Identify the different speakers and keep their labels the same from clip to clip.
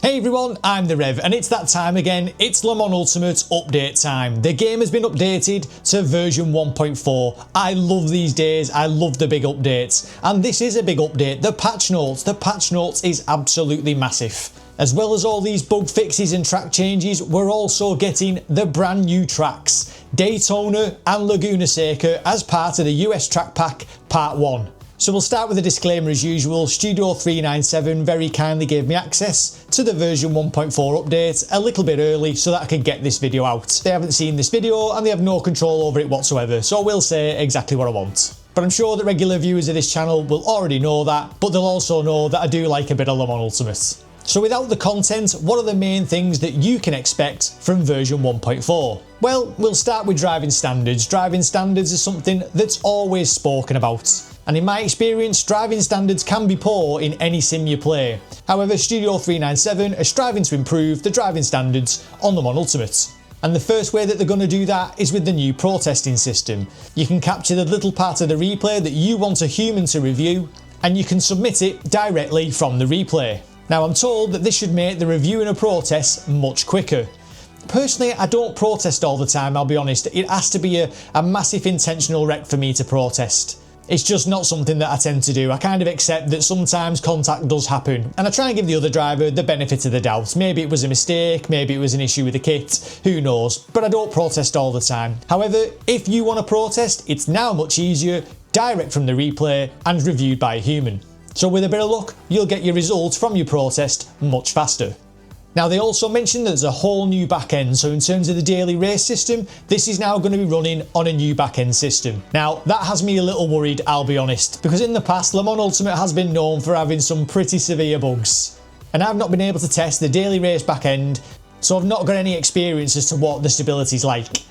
Speaker 1: Hey everyone, I'm the Rev and it's that time again. It's Le Mans Ultimate update time. The game has been updated to version 1.4. I love these days, I love the big updates. And this is a big update. The patch notes is absolutely massive. As well as all these bug fixes and track changes, we're also getting the brand new tracks, Daytona and Laguna Seca, as part of the US Track Pack Part 1. So we'll start with a disclaimer as usual. Studio 397 very kindly gave me access to the version 1.4 update a little bit early so that I could get this video out. They haven't seen this video and they have no control over it whatsoever, so I will say exactly what I want. But I'm sure that regular viewers of this channel will already know that, but they'll also know that I do like a bit of Le Mans Ultimate. So without the content, what are the main things that you can expect from version 1.4? Well, we'll start with driving standards. Driving standards is something that's always spoken about. And in my experience, driving standards can be poor in any sim you play. However, Studio 397 are striving to improve the driving standards on the Le Mans Ultimate. And the first way that they're going to do that is with the new pro testing system. You can capture the little part of the replay that you want a human to review, and you can submit it directly from the replay. Now, I'm told that this should make the reviewing a pro test much quicker. Personally, I don't protest all the time, I'll be honest. It has to be a massive intentional wreck for me to protest. It's just not something that I tend to do. I kind of accept that sometimes contact does happen, and I try and give the other driver the benefit of the doubt. Maybe it was a mistake, maybe it was an issue with the kit, who knows, but I don't protest all the time. However, if you want to protest, it's now much easier, direct from the replay and reviewed by a human. So with a bit of luck, you'll get your results from your protest much faster. Now, they also mentioned there's a whole new backend, so in terms of the daily race system, this is now going to be running on a new backend system. Now, that has me a little worried, I'll be honest, because in the past, Le Mans Ultimate has been known for having some pretty severe bugs. And I've not been able to test the daily race backend, so I've not got any experience as to what the stability's like.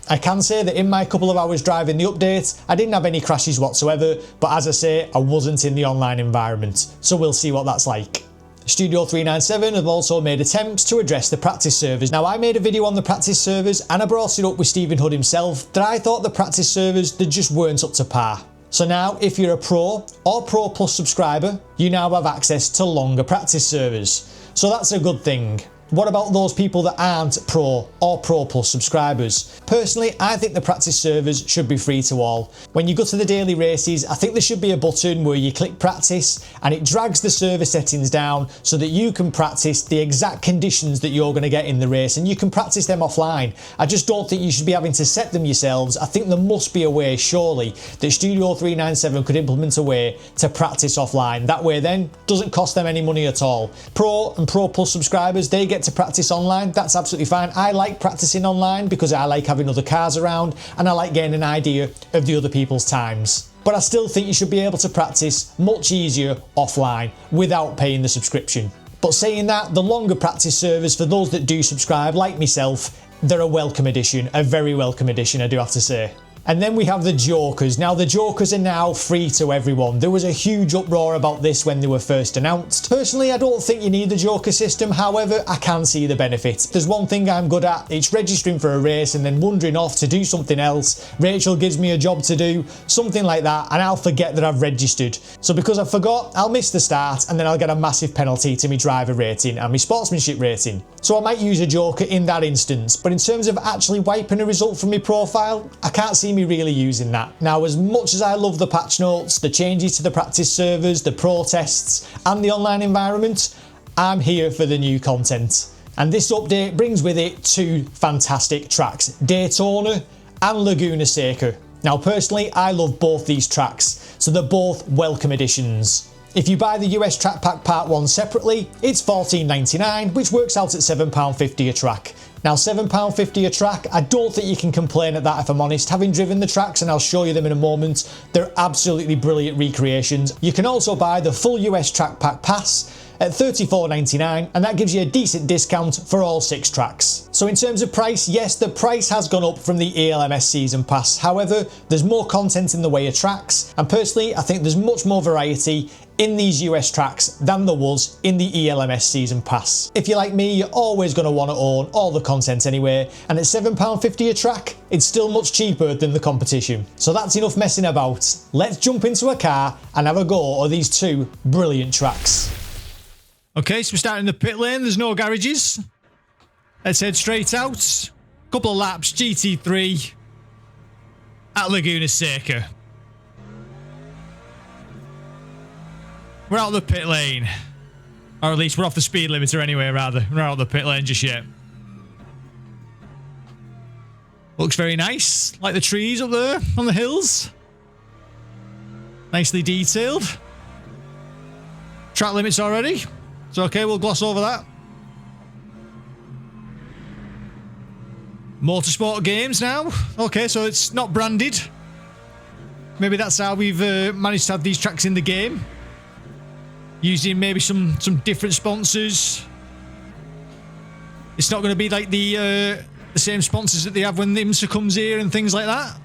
Speaker 1: I can say that in my couple of hours driving the update, I didn't have any crashes whatsoever, but as I say, I wasn't in the online environment, so we'll see what that's like. Studio 397 have also made attempts to address the practice servers. Now, I made a video on the practice servers and I brought it up with Stephen Hood himself that I thought the practice servers that just weren't up to par. So now, if you're a Pro or Pro Plus subscriber, you now have access to longer practice servers. So that's a good thing. What about those people that aren't Pro or Pro Plus subscribers? Personally, I think the practice servers should be free to all. When you go to the daily races, I think there should be a button where you click practice and it drags the server settings down so that you can practice the exact conditions that you're going to get in the race, and you can practice them offline. I just don't think you should be having to set them yourselves. I think there must be a way, surely, that Studio 397 could implement a way to practice offline. That way then, doesn't cost them any money at all. Pro and Pro Plus subscribers, they get to practice online. That's absolutely fine. I like practicing online because I like having other cars around and I like getting an idea of the other people's times. But I still think you should be able to practice much easier offline without paying the subscription. But saying that, the longer practice servers for those that do subscribe, like myself, they're a welcome addition, a very welcome addition, I do have to say. And then we have the Jokers. Now, the Jokers are now free to everyone. There was a huge uproar about this when they were first announced. Personally, I don't think you need the Joker system. However, I can see the benefit. There's one thing I'm good at. It's registering for a race and then wandering off to do something else. Rachel gives me a job to do, something like that, and I'll forget that I've registered. So because I forgot, I'll miss the start and then I'll get a massive penalty to my driver rating and my sportsmanship rating. So I might use a Joker in that instance. But in terms of actually wiping a result from my profile, I can't see me really using that. Now, as much as I love the patch notes, the changes to the practice servers, the protests and the online environment, I'm here for the new content. And this update brings with it two fantastic tracks, Daytona and Laguna Seca. Now, personally, I love both these tracks, so they're both welcome additions. If you buy the US Track Pack Part 1 separately, it's $14.99, which works out at £7.50 a track. Now, £7.50 a track, I don't think you can complain at that if I'm honest. Having driven the tracks, and I'll show you them in a moment, they're absolutely brilliant recreations. You can also buy the full US Track Pack Pass at $34.99, and that gives you a decent discount for all 6 tracks. So in terms of price, yes, the price has gone up from the ELMS Season Pass. However, there's more content in the way of tracks, and personally, I think there's much more variety in these US tracks than there was in the ELMS Season Pass. If you're like me, you're always going to want to own all the content anyway, and at £7.50 a track, it's still much cheaper than the competition. So that's enough messing about. Let's jump into a car and have a go at these two brilliant tracks. Okay, so we're starting the pit lane. There's no garages. Let's head straight out. Couple of laps, GT3 at Laguna Seca. We're out of the pit lane. Or at least we're off the speed limiter anyway, rather. We're not out of the pit lane just yet. Looks very nice. Like the trees up there on the hills. Nicely detailed. Track limits already. It's okay, we'll gloss over that. Motorsport games now. Okay, so it's not branded. Maybe that's how we've managed to have these tracks in the game. Using maybe some different sponsors. It's not going to be like the same sponsors that they have when IMSA comes here and things like that.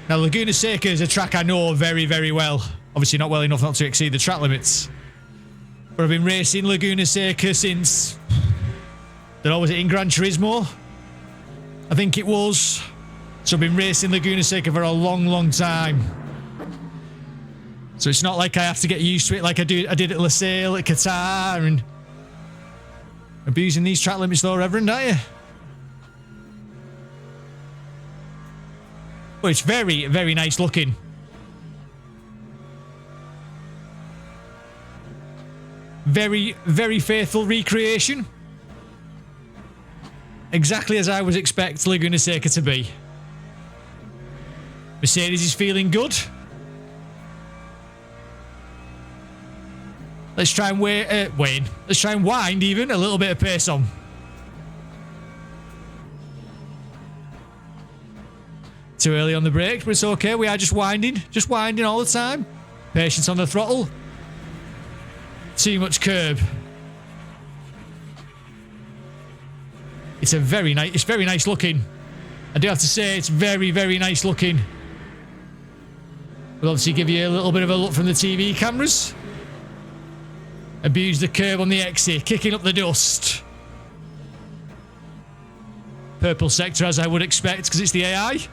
Speaker 1: Now, Laguna Seca is a track I know very, very well. Obviously not well enough not to exceed the track limits. But I've been racing Laguna Seca since... I don't know, was it in Gran Turismo? I think it was. So I've been racing Laguna Seca for a long, long time. So it's not like I have to get used to it like I did at Loadcell, at Qatar, and abusing these track limits though, Reverend, aren't you? But it's very, very nice looking. Very, very faithful recreation. Exactly as I would expect Laguna Seca to be. Mercedes is feeling good. Let's try and let's try and wind even a little bit of pace on. Too early on the brakes, but it's okay. We are just winding all the time. Patience on the throttle. Too much curb. It's very nice looking. I do have to say it's very, very nice looking. We'll obviously give you a little bit of a look from the TV cameras. Abuse the curb on the exit, kicking up the dust. Purple sector as I would expect because it's the AI.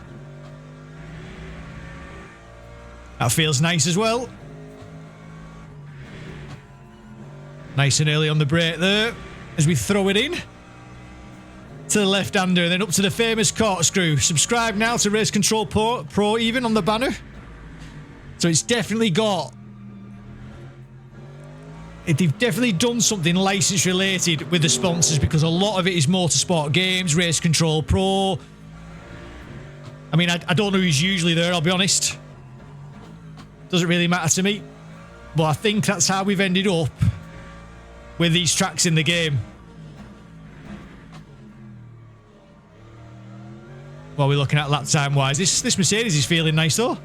Speaker 1: That feels nice as well. Nice and early on the brake there as we throw it in. To the left-hander and then up to the famous corkscrew. Subscribe now to Race Control Pro even on the banner. So it's definitely got... They've definitely done something license related with the sponsors because a lot of it is motorsport games, Race Control Pro. I mean, I don't know who's usually there, I'll be honest. Doesn't really matter to me. But I think that's how we've ended up with these tracks in the game. What are we looking at lap time wise? This Mercedes is feeling nice though.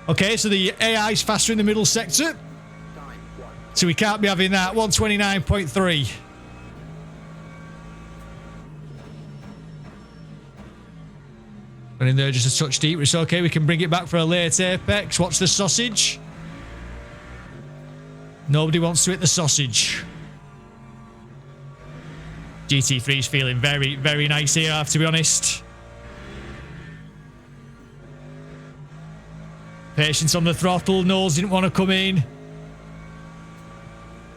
Speaker 1: Okay, so the AI is faster in the middle sector. So we can't be having that. 129.3. And in there just a touch deep. It's okay. We can bring it back for a late apex. Watch the sausage. Nobody wants to hit the sausage. GT3 is feeling very, very nice here, I have to be honest. Patience on the throttle. Nose didn't want to come in.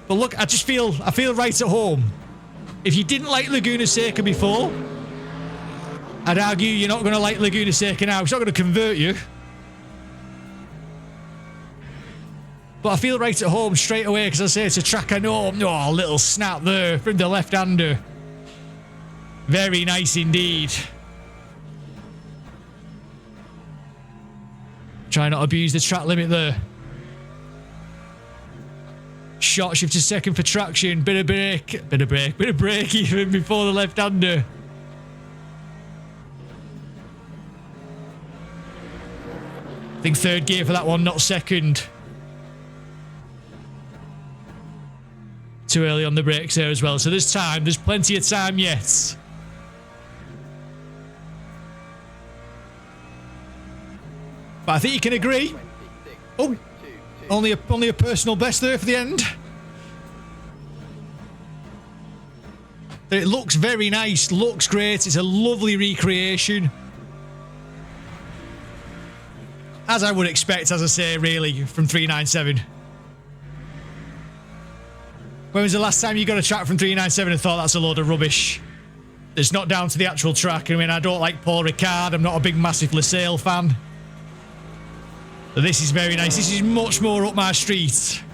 Speaker 1: But look, I feel right at home. If you didn't like Laguna Seca before, I'd argue you're not going to like Laguna Seca now. It's not going to convert you. But I feel right at home straight away because I say it's a track I know. Oh, a little snap there from the left-hander. Very nice indeed. Try not to abuse the track limit there. Short shift to second for traction. Bit of brake even before the left-hander. I think third gear for that one, not second. Too early on the brakes there as well. So there's time. There's plenty of time yet. But I think you can agree. Oh, only a personal best there for the end. It looks very nice. Looks great. It's a lovely recreation. As I would expect, as I say, really, from 397. When was the last time you got a track from 397 and thought that's a load of rubbish? It's not down to the actual track. I mean, I don't like Paul Ricard. I'm not a big, massive Loadcell fan. But this is very nice. This is much more up my street.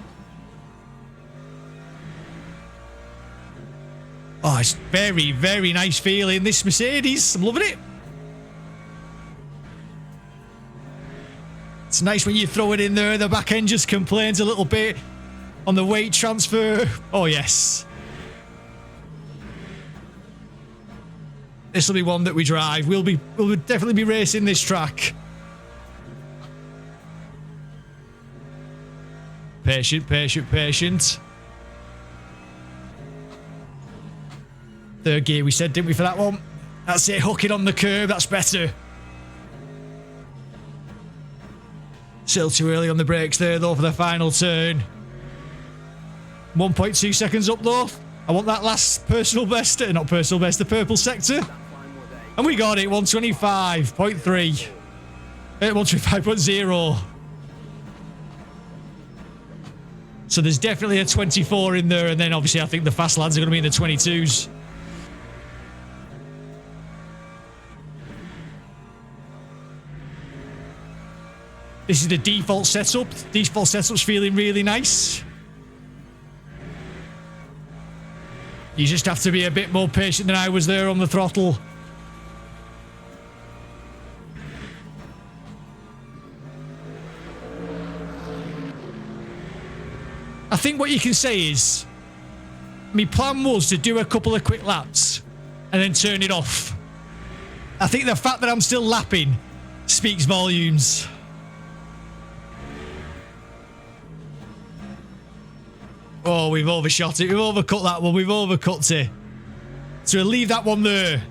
Speaker 1: Oh, it's very, very nice feeling. This Mercedes, I'm loving it. It's nice when you throw it in there. The back end just complains a little bit on the weight transfer. Oh, yes. This will be one that we drive. We'll definitely be racing this track. Patient, patient, patient. Third gear we said, didn't we, for that one? That's it, hook it on the curb. That's better. Still too early on the brakes there, though, for the final turn. 1.2 seconds up, though. I want that last personal best, not personal best, the purple sector. And we got it, 125.3. 125.0. So there's definitely a 24 in there, and then obviously I think the fast lads are going to be in the 22s. This is the default setup. Default setup's feeling really nice. You just have to be a bit more patient than I was there on the throttle. I think what you can say is, my plan was to do a couple of quick laps and then turn it off. I think the fact that I'm still lapping speaks volumes. Oh, we've overshot it. We've overcut that one. We've overcut it. So we'll leave that one there.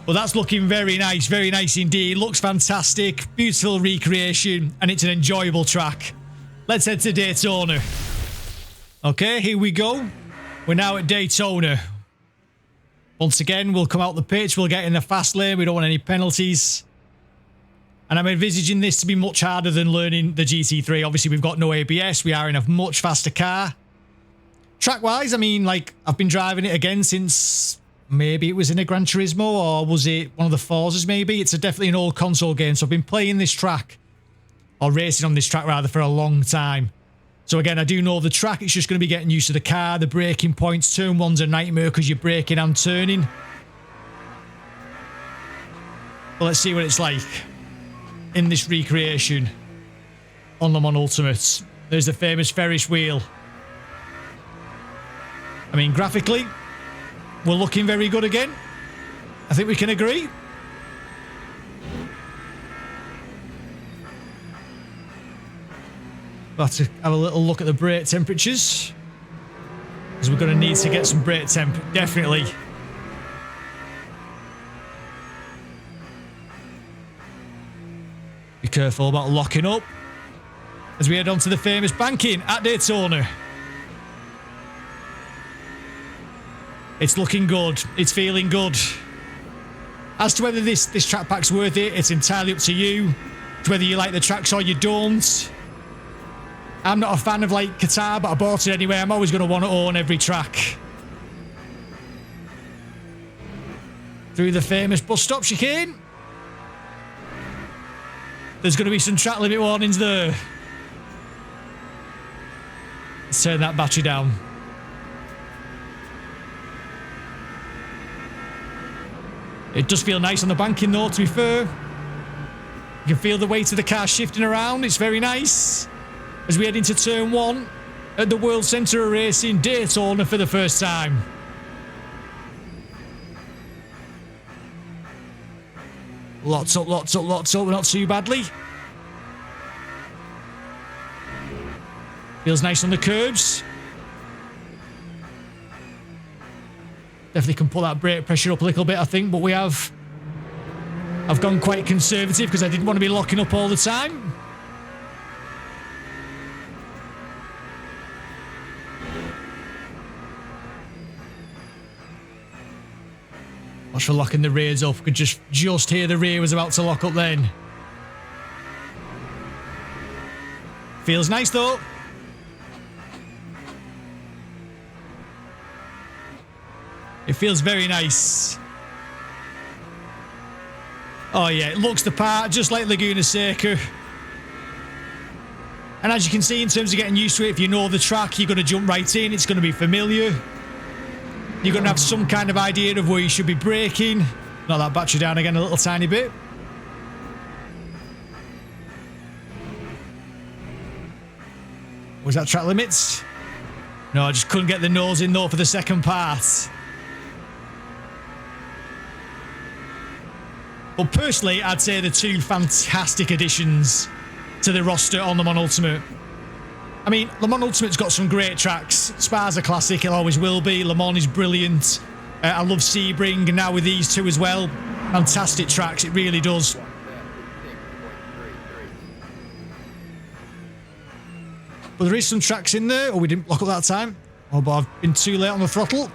Speaker 1: Well, that's looking very nice. Very nice indeed. Looks fantastic. Beautiful recreation. And it's an enjoyable track. Let's head to Daytona. Okay, here we go. We're now at Daytona. Once again, we'll come out the pitch. We'll get in the fast lane. We don't want any penalties. And I'm envisaging this to be much harder than learning the GT3. Obviously, we've got no ABS. We are in a much faster car. Track-wise, I mean, like, I've been driving it again since maybe it was in a Gran Turismo, or was it one of the Forzas maybe? It's definitely an old console game, so I've been playing this track, or racing on this track rather, for a long time. So again, I do know the track. It's just going to be getting used to the car, the braking points. Turn one's a nightmare because you're braking and turning. But let's see what it's like in this recreation on the Mans Ultimate. There's the famous Ferris wheel. I mean, graphically, we're looking very good again. I think we can agree. We'll have to have a little look at the brake temperatures, because we're going to need to get some brake temp, definitely. Be careful about locking up as we head on to the famous banking at Daytona. It's looking good. It's feeling good. As to whether this track pack's worth it, it's entirely up to you. To whether you like the tracks or you don't. I'm not a fan of, like, Qatar, but I bought it anyway. I'm always going to want to own every track. Through the famous bus stop chicane. There's going to be some track limit warnings there. Let's turn that battery down. It does feel nice on the banking though, to be fair. You can feel the weight of the car shifting around. It's very nice. As we head into turn one at the World Centre of Racing, Daytona for the first time. Lots up, lots up, lots up. Not too badly. Feels nice on the curbs. Definitely can pull that brake pressure up a little bit, I think, but I've gone quite conservative because I didn't want to be locking up all the time. Watch for locking the rears up. Could just hear the rear was about to lock up then. Feels nice though. It feels very nice. Oh yeah, it looks the part, just like Laguna Seca. And as you can see, in terms of getting used to it, if you know the track, you're going to jump right in. It's going to be familiar. You're going to have some kind of idea of where you should be braking. Knock that battery down again a little tiny bit. Was that track limits? No, I just couldn't get the nose in though for the second part. But personally, I'd say the two fantastic additions to the roster on the Mans Ultimate. I mean, Le Mans Ultimate's got some great tracks. Spa's a classic, it always will be. Le Mans is brilliant. I love Sebring, and now with these two as well. Fantastic tracks, it really does. But there is some tracks in there. Oh, we didn't block up that time. Oh, but I've been too late on the throttle.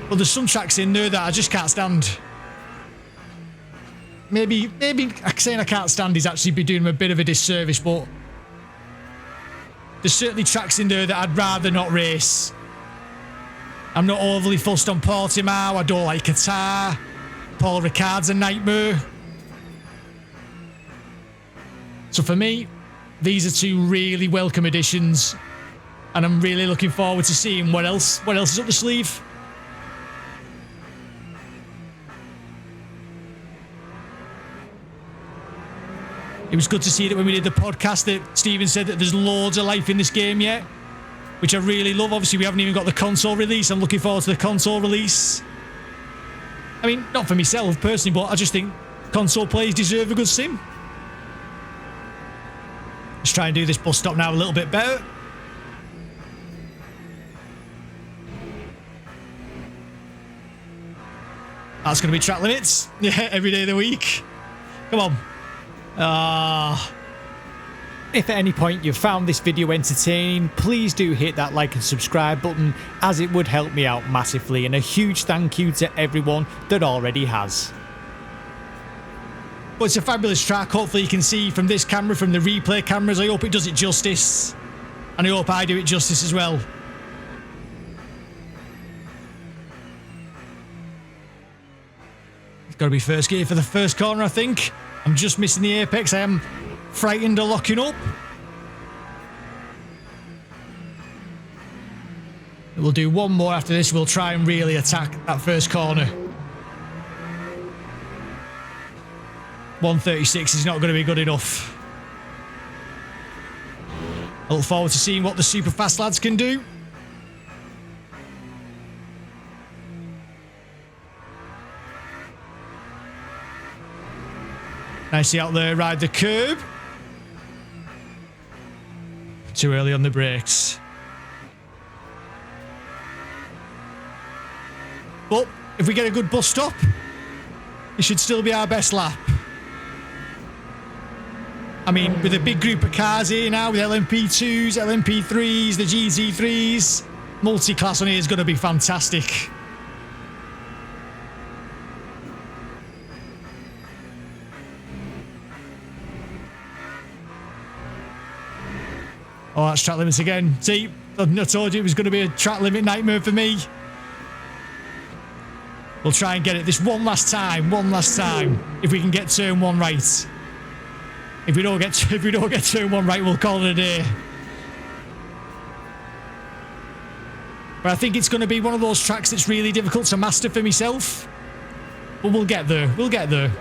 Speaker 1: But there's some tracks in there that I just can't stand. Maybe saying I can't stand is actually be doing them a bit of a disservice, but there's certainly tracks in there that I'd rather not race. I'm not overly fussed on Portimao. I don't like Qatar. Paul Ricard's a nightmare. So for me, these are two really welcome additions, and I'm really looking forward to seeing what else is up the sleeve. It was good to see that when we did the podcast that Stephen said that there's loads of life in this game yet, which I really love. Obviously, we haven't even got the console release. I'm looking forward to the console release. I mean, not for myself personally, but I just think console players deserve a good sim. Let's try and do this bus stop now a little bit better. That's going to be track limits. Yeah, every day of the week. Come on. If at any point you've found this video entertaining, please do hit that like and subscribe button, as it would help me out massively, and a huge thank you to everyone that already has. But it's a fabulous track. Hopefully you can see from this camera, from the replay cameras. I hope it does it justice, and I hope I do it justice as well. It's got to be first gear for the first corner, I think. I'm just missing the apex. I am frightened of locking up. We'll do one more after this. We'll try and really attack that first corner. 136 is not going to be good enough. I look forward to seeing what the super fast lads can do. Nicely out there, ride the curb. Too early on the brakes. But if we get a good bus stop, it should still be our best lap. I mean, with a big group of cars here now, with LMP2s, LMP3s, the GT3s, multi-class on here is going to be fantastic. Oh, that's track limits again. See, I told you it was going to be a track limit nightmare for me. We'll try and get it this one last time. If we can get turn one right. If we don't get turn one right, we'll call it a day. But I think it's going to be one of those tracks that's really difficult to master for myself. But we'll get there. We'll get there.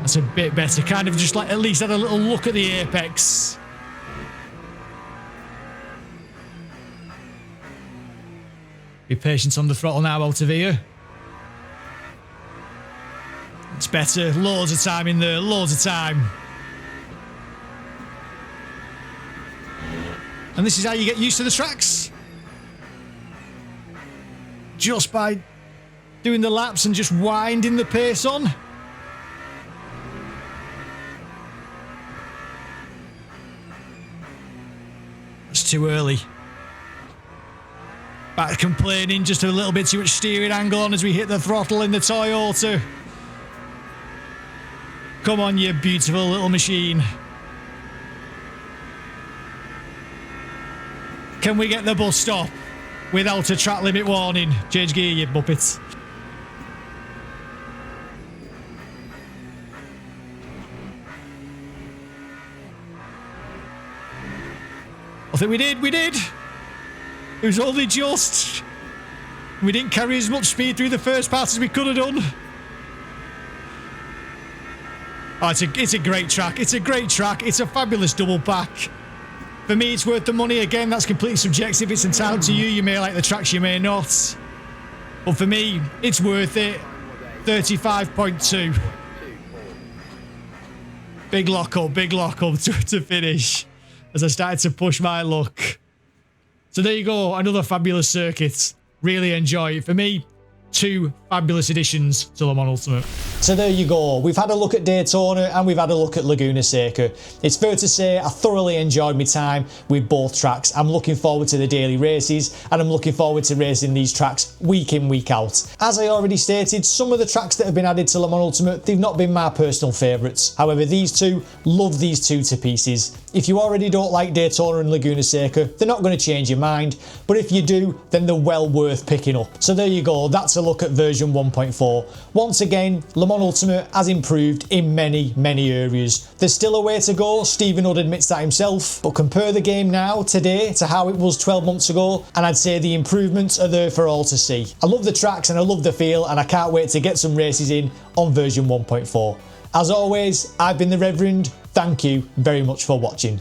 Speaker 1: That's a bit better. Kind of just like at least had a little look at the apex. Be patient on the throttle now, out of here. It's better. Loads of time in there. Loads of time. And this is how you get used to the tracks. Just by doing the laps and just winding the pace on. It's too early. Back complaining, just a little bit too much steering angle on as we hit the throttle in the Toyota. Come on, you beautiful little machine. Can we get the bus stop without a track limit warning? Change gear, you muppets. I think we did. It was only just. We didn't carry as much speed through the first part as we could have done. Oh, it's a great track. It's a great track. It's a fabulous double back. For me, it's worth the money. Again, that's completely subjective. It's entirely to you. You may like the tracks, you may not. But for me, it's worth it. 35.2. Big lock up to finish as I started to push my luck. So there you go, another fabulous circuit. Really enjoy it. For me, 2 fabulous additions to Le Mans Ultimate. So there you go. We've had a look at Daytona and we've had a look at Laguna Seca. It's fair to say I thoroughly enjoyed my time with both tracks. I'm looking forward to the daily races and I'm looking forward to racing these tracks week in, week out. As I already stated, some of the tracks that have been added to Le Mans Ultimate, they've not been my personal favourites. However, these two, love these two to pieces. If you already don't like Daytona and Laguna Seca, they're not going to change your mind. But if you do, then they're well worth picking up. So there you go. That's a look at version 1.4. Once again, Le Mans Ultimate has improved in many areas. There's still a way to go, Stephen Hood admits that himself, but compare the game now, today, to how it was 12 months ago, and I'd say the improvements are there for all to see. I love the tracks and I love the feel, and I can't wait to get some races in on version 1.4. As always, I've been the Reverend. Thank you very much for watching.